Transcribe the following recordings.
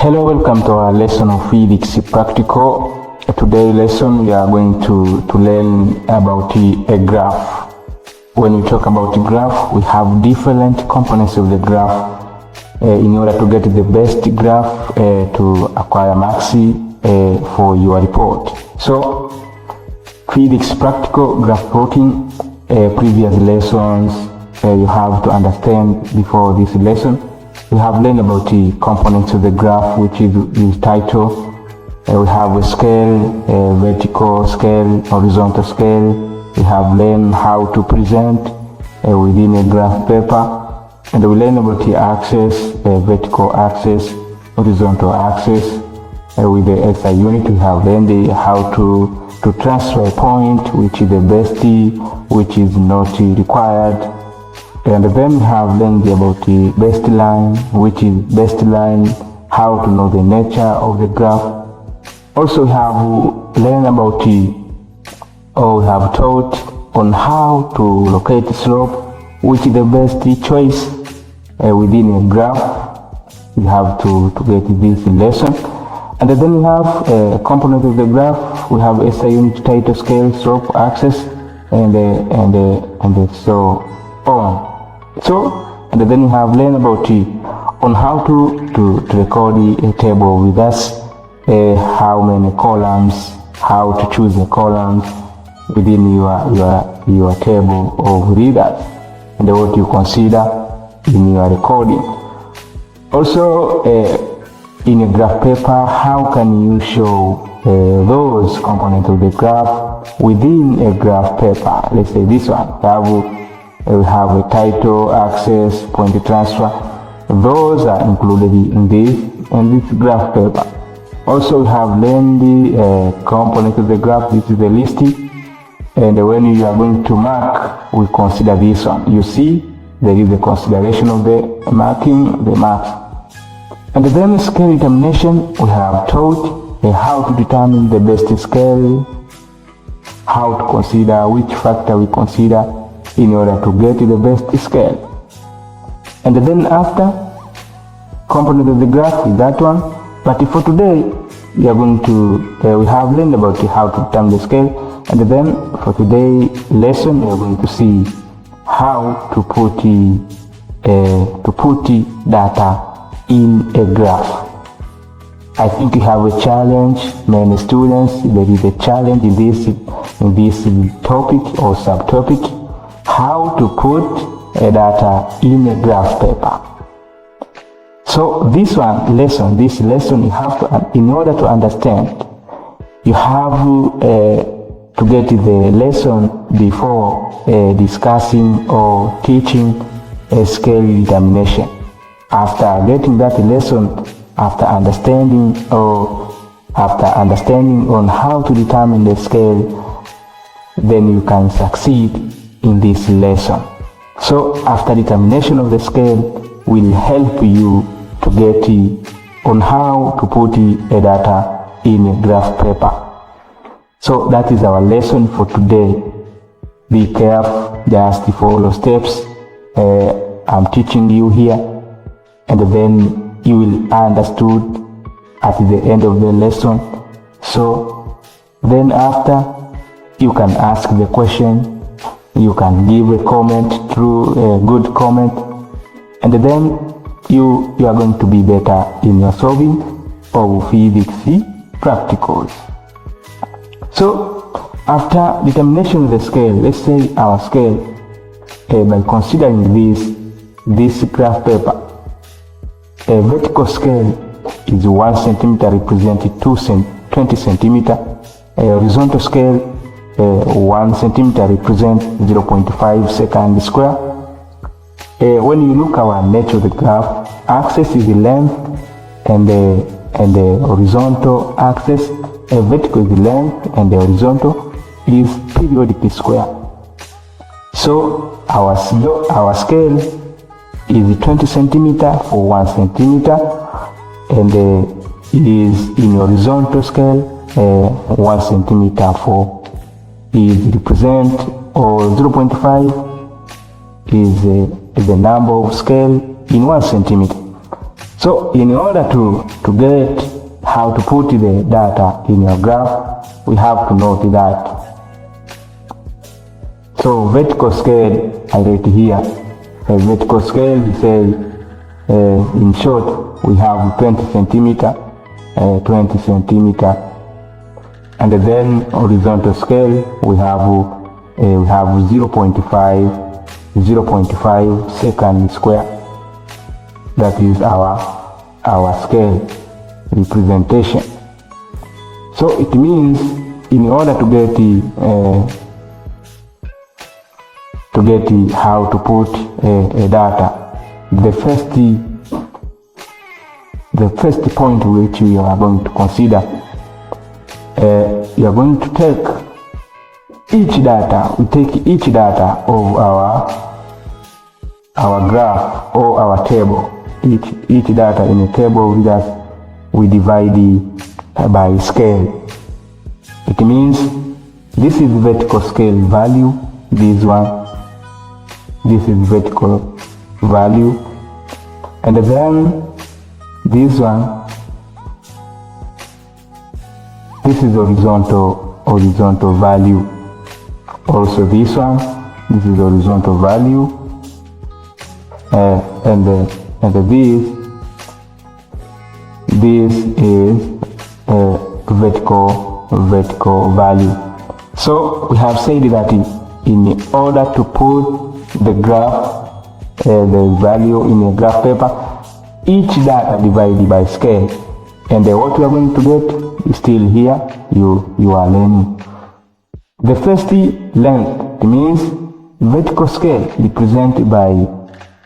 Hello, welcome to our lesson of physics practical. Today's lesson we are going to learn about a graph. When we talk about a graph, we have different components of the graph in order to get the best graph to acquire marks for your report. So, physics practical graph plotting, previous lessons you have to understand before this lesson. We have learned about the components of the graph, which is the title. We have a scale, a vertical scale, horizontal scale. We have learned how to present within a graph paper. And we learn about the axis, vertical axis, horizontal axis. With the SI unit, we have learned how to transfer a point, which is the best, which is not required. And then we have learned about the baseline, which is baseline, how to know the nature of the graph. Also, we have learned about we have taught on how to locate slope, which is the best choice within a graph. We have to get this lesson. And then we have a component of the graph. We have SI unit, title, scale, slope, axis, and so on. And then we have learned about on how to record a table with us, how many columns, how to choose the columns within your table of readers, and what you consider in your recording. Also, in a graph paper, how can you show those components of the graph within a graph paper? Let's say this one. We have a title, axis, point transfer. Those are included in this graph paper. Also, we have learned the component of the graph. This is the listing. And when you are going to mark, we consider this one. You see, there is the consideration of the marking, the marks. And then scale determination, we have taught how to determine the best scale, how to consider which factor we consider in order to get the best scale. And then after, component of the graph is that one. But for today, we are going to, we have learned about how to determine the scale. And then for today's lesson, we are going to see how to put data in a graph. I think you have a challenge, many students, there is a challenge in this topic or subtopic, how to put data in a graph paper. So this lesson you have to, in order to understand, you have to get the lesson before discussing or teaching a scale determination. After getting that lesson, after understanding on how to determine the scale, then you can succeed in this lesson. So after determination of the scale will help you to get on how to put a data in a graph paper. So that is our lesson for today. Be careful, just follow steps I'm teaching you here, and then you will understood at the end of the lesson. So then after, you can ask the question, you can give a comment through a good comment, and then you are going to be better in your solving of physics practicals. So after determination of the scale, let's say our scale, by considering this graph paper, a vertical scale is 1 centimeter representing 20 centimeter. A horizontal scale, 1 centimeter represents 0.5 second square. When you look our nature of the graph, axis is the length, and the horizontal axis, vertical is the length, and the horizontal is periodically square. So our scale is 20 centimeter for 1 centimeter, and is in horizontal scale 1 centimeter for is represent, or 0.5 is the number of scale in 1 centimeter. So in order to get how to put the data in your graph, we have to note that. So vertical scale I write here. A vertical scale says in short we have 20 centimeter, 20 centimeter, and then horizontal scale we have 0.5 second square. That is our scale representation. So it means in order to get how to put a data, the first point which we are going to consider, you are going to take each data. We take each data of our graph or our table. Each data in a table we divide by scale. It means this is vertical scale value, this is vertical value, and then this is horizontal value. Also this is horizontal value, and this is vertical value. So we have said that in order to put the graph, the value in a graph paper, each data divided by scale, and what we are going to get is still here. You are learning. The first length, it means vertical scale represented by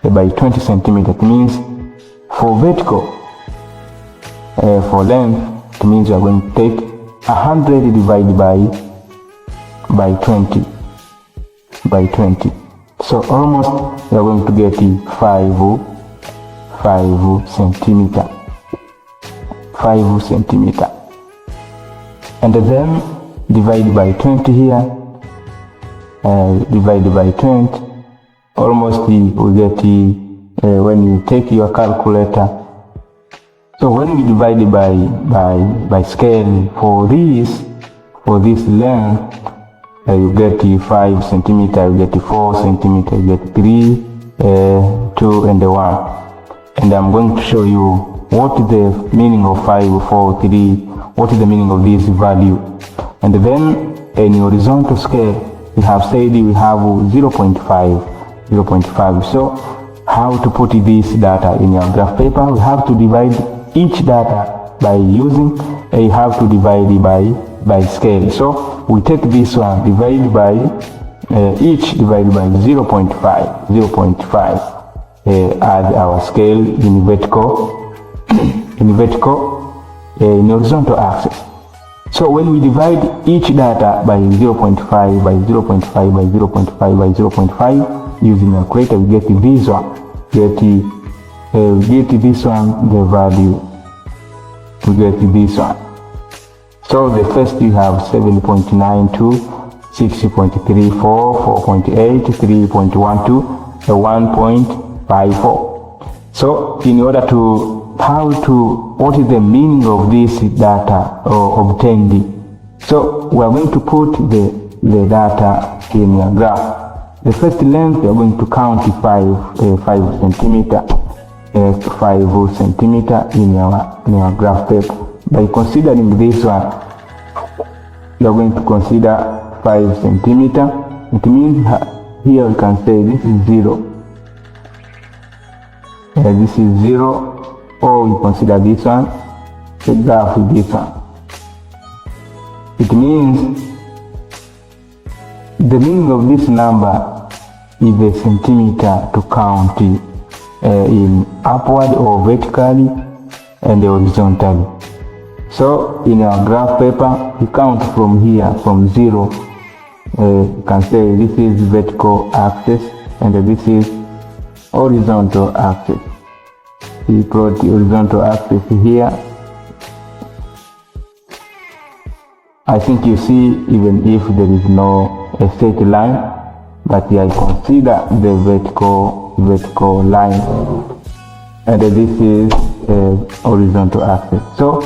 20 centimeters. It means for vertical, for length, it means you are going to take 100 divided by 20. So almost you are going to get 5 centimeter. 5 centimeter. And then divided by 20 here, divided by 20, almost we get when you take your calculator. So when we divide by scale for this length, you get 5 centimeter, you get 4 centimeter, you get 3, 2, and 1. And I'm going to show you what is the meaning of 5, 4, 3, what is the meaning of this value. And then in horizontal scale, we have said we have 0.5. So how to put this data in your graph paper? We have to divide each data by using, you have to divide it by scale. So we take this one, divide by each divided by 0.5, add our scale in vertical, in horizontal axis. So when we divide each data by 0.5 by 0.5 by 0.5 by 0.5 using a calculator, we get this one. Get this one, the value. We get this one. So the first you have 7.92, 6.34, 4.8, 3.12, 1.54. So in order to what is the meaning of this data obtained? So we are going to put the data in your graph. The first length we are going to count 5 centimeter, 5 centimeter in your graph paper. By considering this one, you are going to consider 5 centimeter. It means here we can say this is 0. This is 0. Or we consider this one, the graph with this one. It means the meaning of this number is a centimeter to count in upward or vertically and horizontally. So in our graph paper, we count from here, from 0. You can say this is vertical axis and this is horizontal axis. We plot the horizontal axis here. I think you see, even if there is no straight line, but I consider the vertical line. And this is horizontal axis. So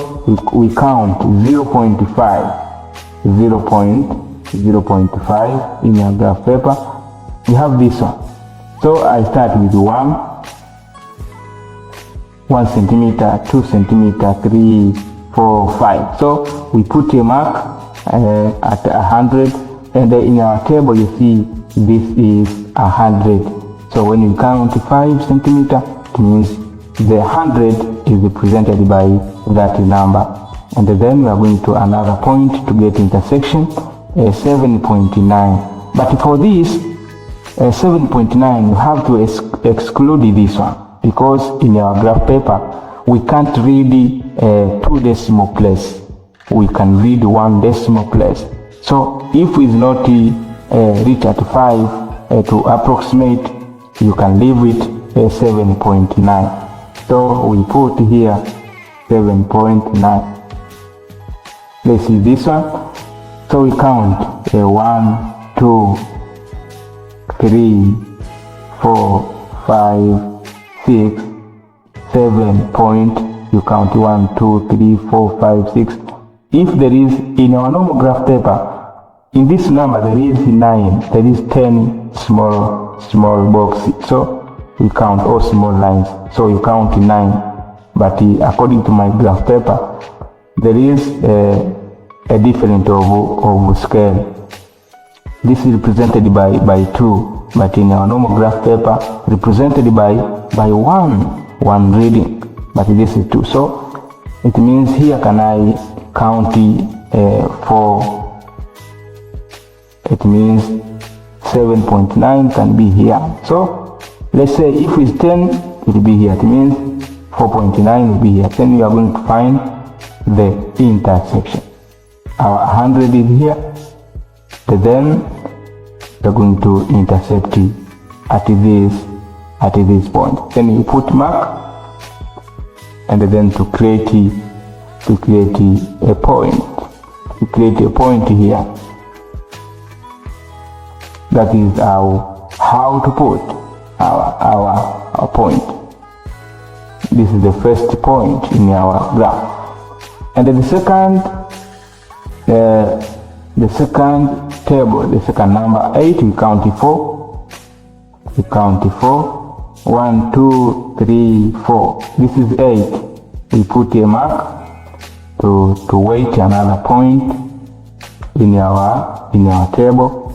we count 0.5 in your graph paper. We have this one. So I start with 1 centimeter, 2 centimeter, 3, 4, 5. So we put a mark at 100, and in our table you see this is 100. So when you count 5 centimeter, it means the 100 is represented by that number. And then we are going to another point to get intersection, 7.9. But for this 7.9, you have to exclude this one, because in our graph paper we can't read 2 decimal place. We can read 1 decimal place. So if it's not reach at 5 to approximate, you can leave it 7.9. So we put here 7.9. Let's see this one. So we count 1, 2, 3, 4, 5, 6, 7 point. You count 1, 2, 3, 4, 5, 6. If there is in our normal graph paper, in this number there is 9, there is 10 small boxes. So we count all small lines. So you count 9. But according to my graph paper, there is a difference of scale. This is represented by 2, but in our normal graph paper, represented by 1 reading. But this is 2. So it means here can I count 4. It means 7.9 can be here. So let's say if it's 10, it will be here. It means 4.9 will be here. Then we are going to find the intersection. Our 100 is here. And then we are going to intersect at this point. Then you put mark, and then to create a point. To create a point here. That is how to put our point. This is the first point in our graph. And then the second table, the second number 8, we count 4. We count 4. 1, 2, 3, 4. This is 8. We put a mark to wait another point in our table.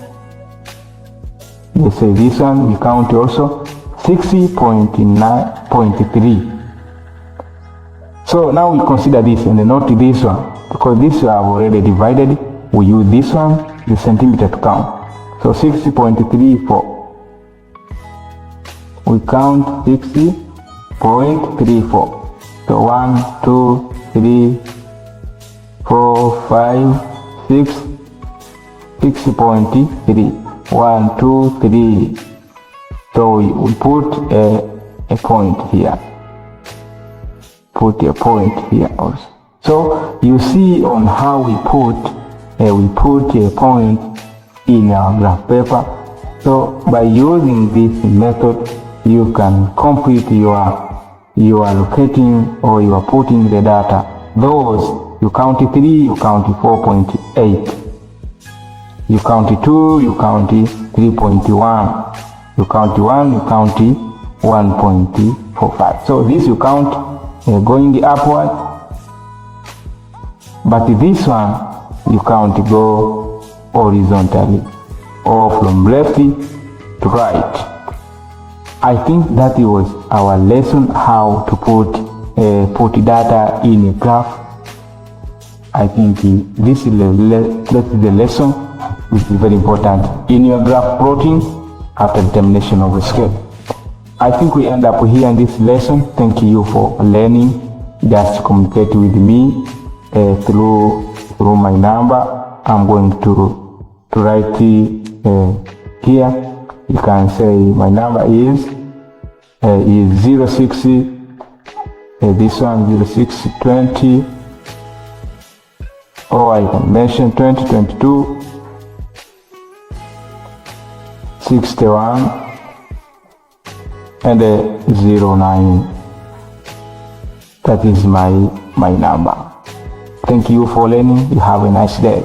Let's say this one, we count also 60.9.3. So now we consider this and not this one, because this we have already divided. We use this one, the centimeter to count. So 60.34. We count 60.34. So 1, 2, 3, 4, 5, 6, 60.3. 1, 2, 3. So we put a point here. Put a point here also. So you see on how we put a point in our graph paper. So by using this method, you can complete your locating or you are putting the data. Those you count 3, you count 4.8. You count 2, you count 3.1. You count 1, you count 1.45. So this you count going upward. But this one you count go horizontally or from left to right. I think that was our lesson, how to put data in a graph. I think this is the lesson, which is very important in your graph plotting after determination of the scale. I think we end up here in this lesson. Thank you for learning. Just communicate with me through my number. I'm going to write here. You can say my number is 06. This one 0620. Or I can mention 2022 61 and 09. That is my number. Thank you for learning. You have a nice day.